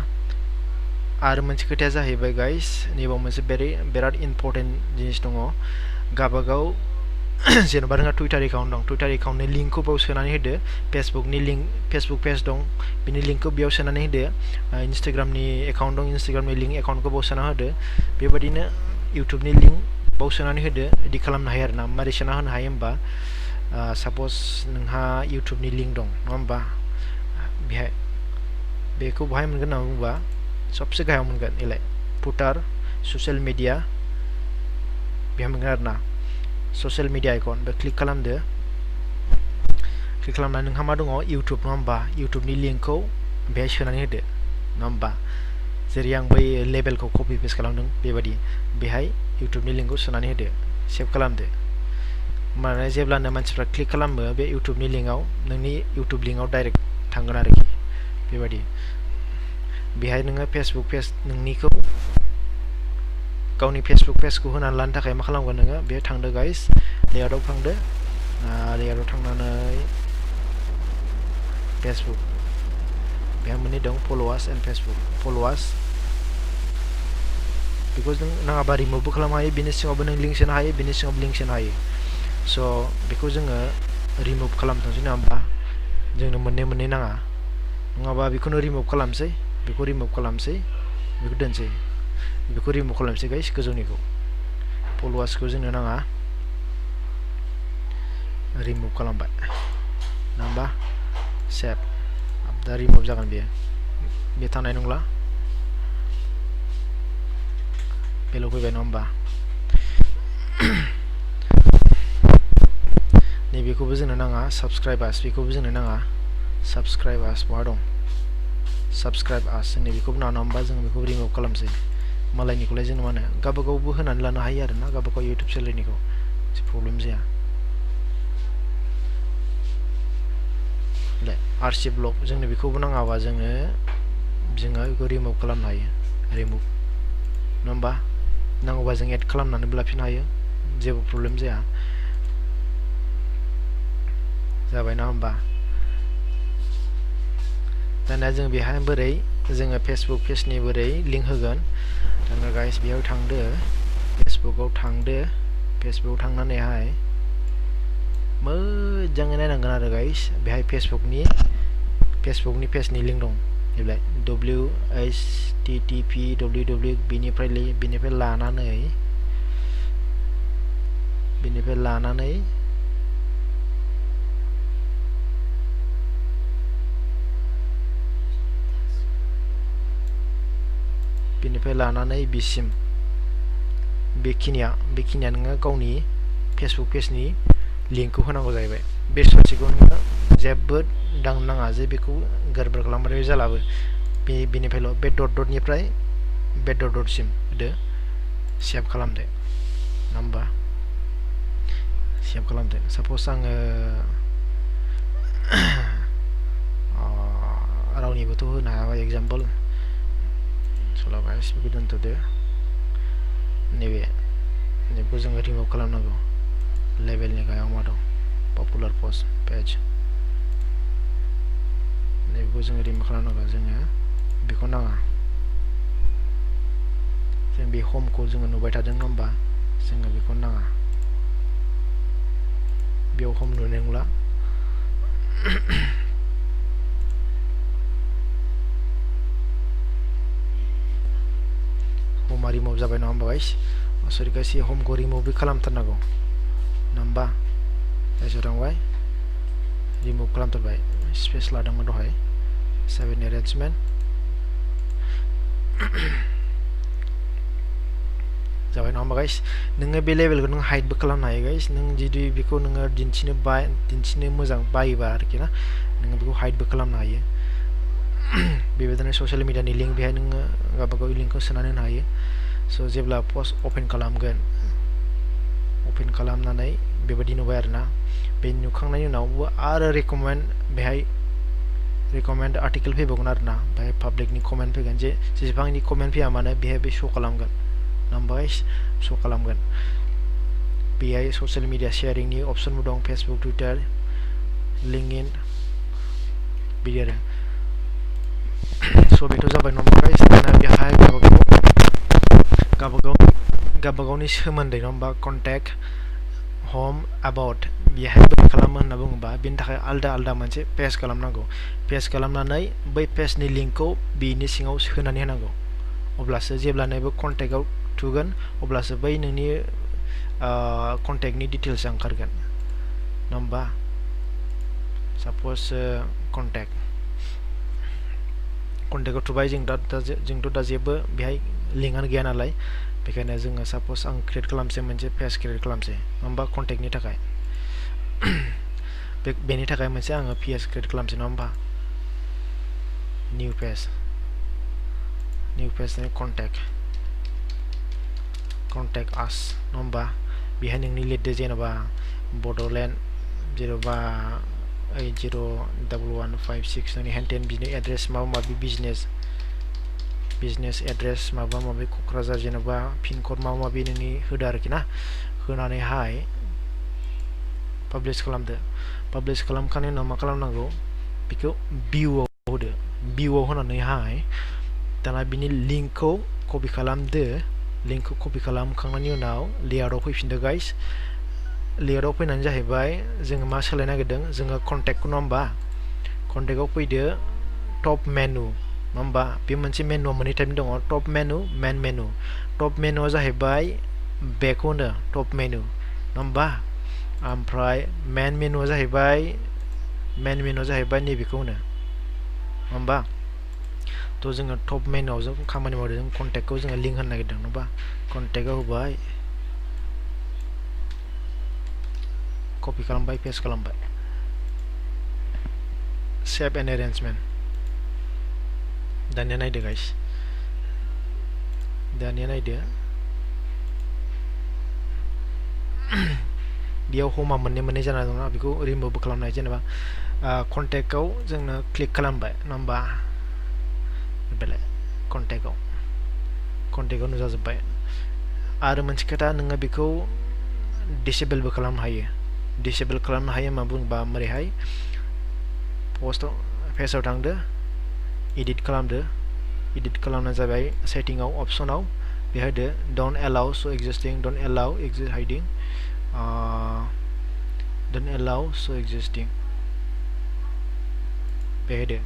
आरो मोनसे खोथाया जाहैबाय गाइस नैबाव मोनसे बिराद इम्पर्टेन्ट जिनिस दङ गावबागाव जेनेबा नोंहा टुइटार एकाउन्ट दं टुइटार एकाउन्टनि लिंकखौ बेयाव सोनानै होदो फेसबुकनि लिंक फेसबुक पेज दं बिनि लिंकखौ बेयाव सोनानै होदो इन्स्टाग्रामनि एकाउन्ट दं इन्स्टाग्रामनि लिंक एकाउन्टखौ बेयाव सोना होदो बेबायदिनो इउटुबनि लिंक बेयाव सोनानै होदो बिदि खालामनो हायो आरो ना मारै सोना होनो हायो होमबा साप'ज नोंहा इउटुबनि लिंक दं नङा होमबा बेहाय बेखौ बहाय मोनगोन होनना बुङोबा सबसे गाहायाव मोनगोन इलाय फुटार ससियेल मिडिया बेहाय मोनगोन आरो ना ससियेल मिडिया आइकन बे क्लिक खालामदो क्लिक खालामनानै नोंहा मा दङ इउटुब नङा होमबा इउटुबनि लिंकखौ बेहाय सोनानै होदो नङा होमबा जेरै आं बै लेबेलखौ कपि पेस्ट खालामदों बेबायदि बेहाय इउटुबनि लिंकखौ सोनानै होदो सेभ खालामदो माने जेब्लानो मानसिफ्रा क्लिक खालामो बे इउटुबनि लिंकआव नोंनि इउटुब लिंकआव डाइरेक्ट थांगोन आरोखि बेबायदि बेहाय नोङो फेसबुक पेज नोंनिखौ गावनि फेसबुक पेजखौ होनानै लानो थाखाय मा खालामगोन नोङो बेहाय थांदो गाइस लेआउटआव थांदो लेआउटआव थांनानै फेसबुक बेहा मोननै दं फल'वार्स एन्ड फेसबुक फल'वार्स बेखौ जों नाङाबा रिमुभबो खालामनो हायो बिनि सिङावबो नों लिंक सोनो हायो बिनि सिङावबो लिंक सोनो हायो स' बेखौ जोङो रिमुभ खालामथोंसै नङा होमबा जोंनो मोननै नाङा नङाबा बेखौनो रिमुभ खालामसै बेखौ रिमुभ खालामसै बेखौ दोनसै बेखौ रिमुभ खालामसै गाइस गोजौनिखौ फल'वार्सखौ जोंनो नाङा रिमुभ खालामबाय नङा होमबा सेभ दा रिमुभ जागोन बे थानाय नंला बेल' फैबाय नङा होमबा नैबेखौबो जोंनो नाङा साबस्क्राइबार्स बेखौबो जोंनो नाङा साबस्क्राइबार्स बहा दं साबस्क्राइब आस जोंनो बेखौबो नाङा होमबा जों बेखौ रिमुभ खालामसै मालायनिखौलाय जों मा होनो गावबागावबो होनानै लानो हायो आरो ना गावबागाव इउटुब चेनेलनिखौ प्रब्लेम जाया आरसि ब्लक जोंनो बेखौबो नाङाबा जोङो बेखौ रिमुभ खालामनो हायो रिमुभ नङा होमबा नांगौबा जों एड खालामनानैबो लाफिननो हायो जेबो प्रब्लेम जाया जाबाय ना होमबा दानिया जों बेहाय बोरै जोङो फेसबुक पेजनि बोरै लिंक होगोन दाना गाइस बेयाव थांदो फेसबुकाव थांनानैहाय मोजाङै नायनांगोन आरो गाइस बेहाय फेसबुकनि पेजनि लिंक दं बेलाय http www बिनिफ्राय लानानै बिसिम बेखिनिया नोङो गावनि फेसबुक पेजनि लिंकखौ होनांगौ जाहैबाय बे ससेखौ नोङो जेबो दांनो नाङा जे बेखौ गोरबोर खालामबाय जालाबो बेनिफ्रायल' बे डटनिफ्राय बे डटसिम होदो सेभ खालामदो नङा होमबा सेभ खालामदो साप'ज आङो रावनिबोथ' होनो हायाबा एग्जाम्पल सल' गाइस बेखौ दोनथ'दो नैबेखौ जोङो रिमुभ खालामनांगौ लेभेलनि गाहायाव मा दं पपुलार पस्ट पेज नैबेखौ जोङो रिमुभ खालामनांगौ जोङो बेखौ नाङा जों बे हमखौ जोङो नुबाय थादों नङा होमबा जोङो बेखौ नाङा बेयाव हम नुनाय नंला रिमुभ जाबाय नङा होमबा गाइस सरि गाइस हमखौ रिमुभ खालामथारनांगौ नङा होमबा गाइस थांबाय रिमुभ खालामथारबाय स्पेस लादोंमोन दहाय 7 एरेन्जमेन्ट जाबाय नङा होमबा गाइस नोङो बे लेभेलखौ नों हाइडबो खालामनो हायो गाइस नों जुदि बेखौ नोङो दिन्थिनो मोजां बायोबा आरोखि ना नोङो बेखौ हाइडबो खालामनो हायो बेबायदिनो ससियेल मिडियानि लिंक बेहाय नोङो गावबागाव लिंकखौ सोनानै होनो हायो स' जेब्ला पस्ट अपेन खालामगोन अपेन खालामनानै बेबायदि नुबाय आरोना बे नुखांनायनि उनावबो आरो रेकमेन्ड आर्टिकेल फैबावगोन आरोना बेहाय पाब्लिकनि कमेन्ट फैगोन जेसेबांनि कमेन्ट फैया मानो बेहाय बे श' खालामगोन नङा श' खालामगोन बेहाय ससियेल मिडिया शेयारिंनि अपसनबो दं फेसबुक टुइटार लिंकइन बिदि आरो स' बेथ' जाबाय नङा होमबा गाइस दाना बेहाय गावबागावनि सोमोन्दै नङा होमबा कन्टेक्ट हम एबाउट बेहाय बोरै खालामो होनना बुङोबा बेनि थाखाय आलदा मोनसे पेज खालामनांगौ पेज खालामनानै बै पेजनि लिंकखौ बेनि सिङाव सोनानै होनांगौ अब्लासो जेब्लानोबो कन्टेक्टआव थुगोन अब्लासो बै नोंनि कन्टेक्टनि डिटेल्सआ ओंखारगोन नङा होमबा साप'ज कन्टेक्टआव थुबाय जोंथ' दा जेबो बेहाय लिंकआनो गैया नालाय बेखायनो जोङो साप'ज आं क्रिएट खालामसै मोनसे पेज क्रिएट खालामसै नङा होमबा कन्टेक्टनि थाखाय बेनि थाखाय मोनसे आङो पेज क्रिएट खालामसै नङा होमबा निउ पेज कन्टेक्ट आस नङा होमबा बेहाय नोंनि लिरदो जेनेबा बड'लेण्ड जेन'बा 801156 नोंनि हेन्टेन बिनि एड्रेस माबा माबि बिजनेस एड्रेस माबा माबि क'क्राझार जेन'बा पिनकड माबा माबि नोंनि होदो आरोखि ना होनानैहाय पाब्लिश खालामदो पाब्लिश खालामखांनायनि उनाव मा खालामनांगौ बेखौ भिउआव होदो भिउआव होनानैहाय दाना बिनि लिंकखौ कपि खालामदो लिंकखौ कपि खालामखांनायनि उनाव लेआउटआव फैफिनदो गाइस लेआउटआव फैनानै जाहैबाय जोङो मा सोलायनो नागिरदों जोङो कन्टेक्टखौ नङा होमबा कन्टेक्टआव फैदो टप मेनु नङा होमबा बे मोनसे मेनुआ मोननै टाइपनि दङ टप मेनु मेन मेनु टप मेनुआ जाहैबाय बेखौ होनो टप मेनु नङा होमबा ओमफ्राय मेन मेनुआ जाहैबाय नैबेखौ होनो नङा होमबा थ' जोङो टप मेनुआव जों खामानि मावदों जों कन्टेक्टखौ जोङो लिंक होनो नागिरदों नङा होमबा कन्टेक्टआव होबाय कपि खालामबाय पेस्ट खालामबाय सेभ एन्ड एरेन्जमेन्ट दानिया नायदो गाइस बेयाव हमा मोननै जाना दंना बेखौ रिमुभबो खालामनो हायो जेनेबा कन्टेक्टआव जोंनो क्लिक खालामबाय नङा होमबा बेलाय कन्टेक्टआव नुजाजोब्बाय आरो मोनसे खोथा नोङो बेखौ डिसेबलबो खालामनो हायो मा बुङोबा मारैहाय पेजाव थांदो एडिट खालामनो जाबाय सेटिंआव अपसनाव बेहाय होदो don't allow show' existing don't allow hiding don't allow show' existing बेहाय होदो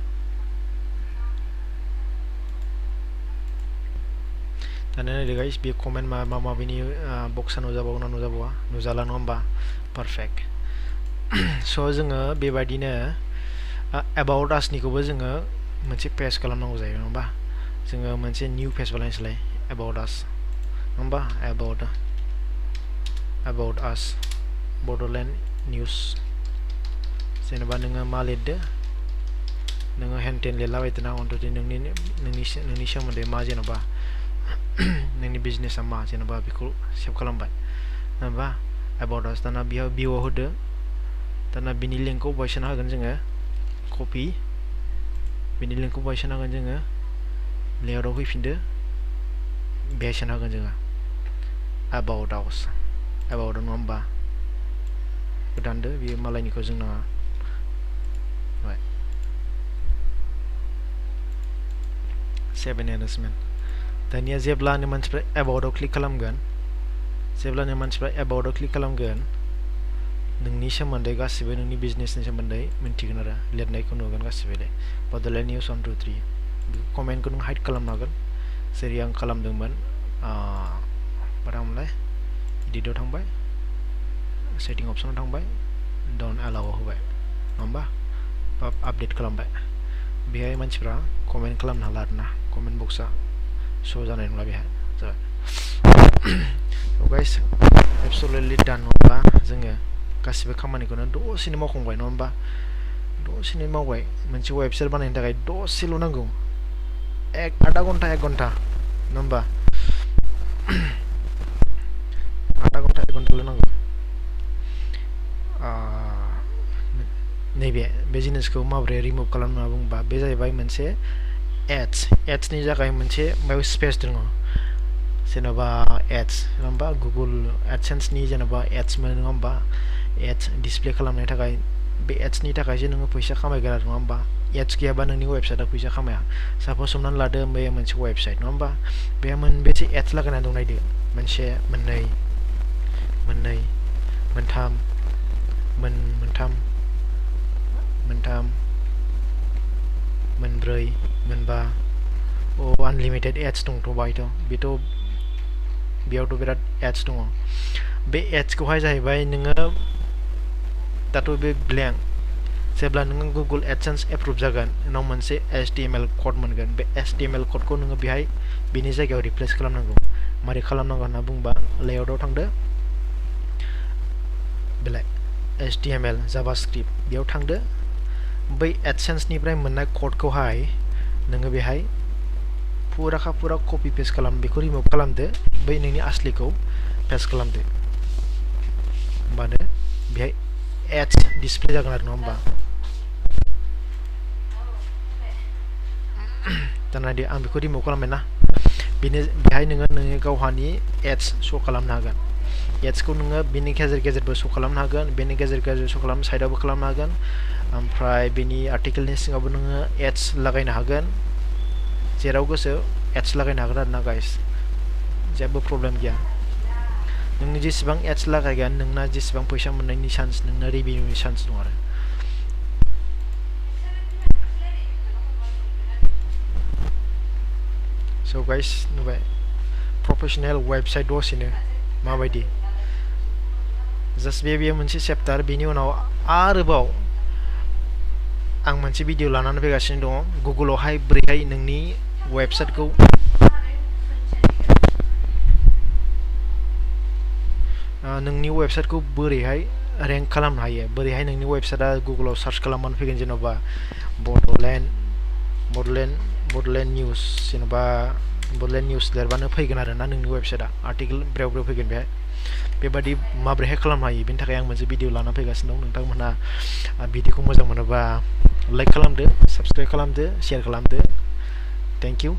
दानिया नायदो गाइस बे कमेन्ट माबा माबिनि बक्सआ नुजाबावो ना नुजाबावा नुजाला नङा होमबा पारफेक्ट स' जोङो बेबायदिनो एबाउट आसनिखौबो जोङो मोनसे पेज खालामनांगौ जायो नङा होमबा जोङो मोनसे निउ पेज बानायनोसैलाय एबाउट आस नङा होमबा एबाउट आस बड'लेण्ड निउस जेनेबा नोङो मा लिरदो नोङो हेन्टेन लिरलाबायदो ना अन्त'ति नोंनि सोमोन्दै मा जेनेबा नोंनि बिजनेसा मा जेनेबा बेखौ सेभ खालामबाय होनबा एबाउट आस दाना बेयाव भिउआव होदो दाना बिनि लिंकखौ बहाय सोना होगोन जोङो कपि बिनि लिंकखौ बहाय सोना होगोन जोङो लेआउटआव फैफिनदो बेहाय सोना होगोन जोङो एबाउटआव नङा होमबा दानदो बेयो मालायनिखौ जों नाङा सेभ एन्ड एरेन्जमेन्ट दानिया जेब्लानो मानसिफ्रा एबाउटआव क्लिक खालामगोन नोंनि सोमोन्दै गासिबो नोंनि बिजनेसनि सोमोन्दै मिन्थिगोन आरो लिरनायखौ नुगोन गासिबोलाय बड'लेण्ड निउस 1 2 3 कमेन्टखौ नों हाइड खालामनो हागोन जेरै आं खालामदोंमोन थांबाय एडिटआव थांबाय सेटिं अपसनाव थांबाय डोंट अलाउ होबाय नङा होमबा बा आपडेट खालामबाय बेहाय मानसिफ्रा कमेन्ट खालामनो हाला आरोना कमेन्ट बक्सआ श' जानाय नंला बेहाय जाबाय so guys absolutely done नङा होमबा जोङो गासिबो खामानिखौनो दसेनो मावखांबाय नङा होमबा दसेनो मावबाय मोनसे वेबसाइट बानायनो थाखाय दसेल' नांगौ आधा घन्टा 1 घन्टा नङा होमबा आधा घन्टा 1 घन्टाल' नांगौ नैबे बे जिनिसखौ माबोरै रिमुभ खालामनो होनना बुंबा बे जाहैबाय मोनसे एड्सनि थाखाय मोनसे बेयाव स्पेस दङ जेन'बा एड्स नङा होमबा गुगल एडसेन्सनि जेन'बा एड्स मोनो नङा होमबा एड्स डिसप्ले खालामनो थाखाय बे एड्सनि थाखायसो नोङो फैसा खामायगोन आरो नङा होमबा एड्स गैयाबा नोंनि वेबसाइटआ फैसा खामाया साप'ज हमनानै लादो बे मोनसे वेबसाइट नङा होमबा बे मोनबेसे एड्स लागायना दं नायदो मोनसे मोननै मोनथाम मोनब्रै मोनबा अनलिमिटेड एड्स दंथ' बाहायथ' बेयावथ' बिराद एड्स दङ बे एड्सखौहाय जाहैबाय नोङो दाथ' बे ब्लेंक जेब्ला नोङो गुगल एडसेन्स एप्रुभ जागोन उनाव मोनसे HTML कड मोनगोन बे HTML क'डखौ नोङो बेहाय बिनि जायगायाव रिप्लेस खालामनांगौ मारै खालामनांगौ होनना बुंबा लेआउटआव थांदो बेलाय HTML जाभास्क्रिप्ट बेयाव थांदो बै एडसेन्सनिफ्राय मोननाय क'डखौहाय नोङो बेहाय फुरा कपि पेस्ट खालाम बेखौ रिमुभ खालामदो बै नोंनि आसलिखौ पेस्ट खालामदो होमबानो बेहाय एड्स डिसप्ले जागोन आरो नङा होमबा दाना आं बेखौ रिमुभ खालामबाय ना बेहाय नोङो नोंनि गावहानि एड्स श' खालामनो हागोन एड्सखौ नोङो बेनि गेजेरबो श' खालामनो हागोन बेनि गेजेर श' खालामनो साइडआवबो खालामनो हागोन ओमफ्राय बेनि आर्टिकेलनि सिङावबो नोङो एड्स लागायनो हागोन जेराव गोसो एड्स लागायनो हागोन आरो ना गाइस जेबो प्रब्लेम गैया नोंनि जेसेबां एड्स लागायगोन नोंना जेसेबां फैसा मोननायनि चान्स नोंना रेभिनिउनि चान्स दं आरो so guys नुबाय प्रफेशनेल वेबसाइट दसेनो माबायदि जास्ट बेयो मोनसे चेप्टार बेनि उनाव आरोबाव आं मोनसे भिडिअ लानानै फैगासिनो दङ गुगोलावहाय बोरैहाय नोंनि वेबसाइटखौ बोरैहाय रेंक खालामनो हायो बोरैहाय नोंनि वेबसाइटआ गुगोलाव सार्च खालामबानो फैगोन जेन'बा बड'लेण्ड निउस जेन'बा बड'लेण्ड निउस लिरबानो फैगोन आरो ना नोंनि वेबसाइटआ आर्टिकेल ब्रेव फैगोन बेहाय बेबादि माबोरैहाय खालामनो हायो बेनि थाखाय आं मोनसे भिडिअ लाना फैगासिनो दं नोंथांमोनहा भिडिअखौ मोजां मोनोबा लाइक खालामदो साबस्क्राइब खालामदो शेयार खालामदो थेंक इउ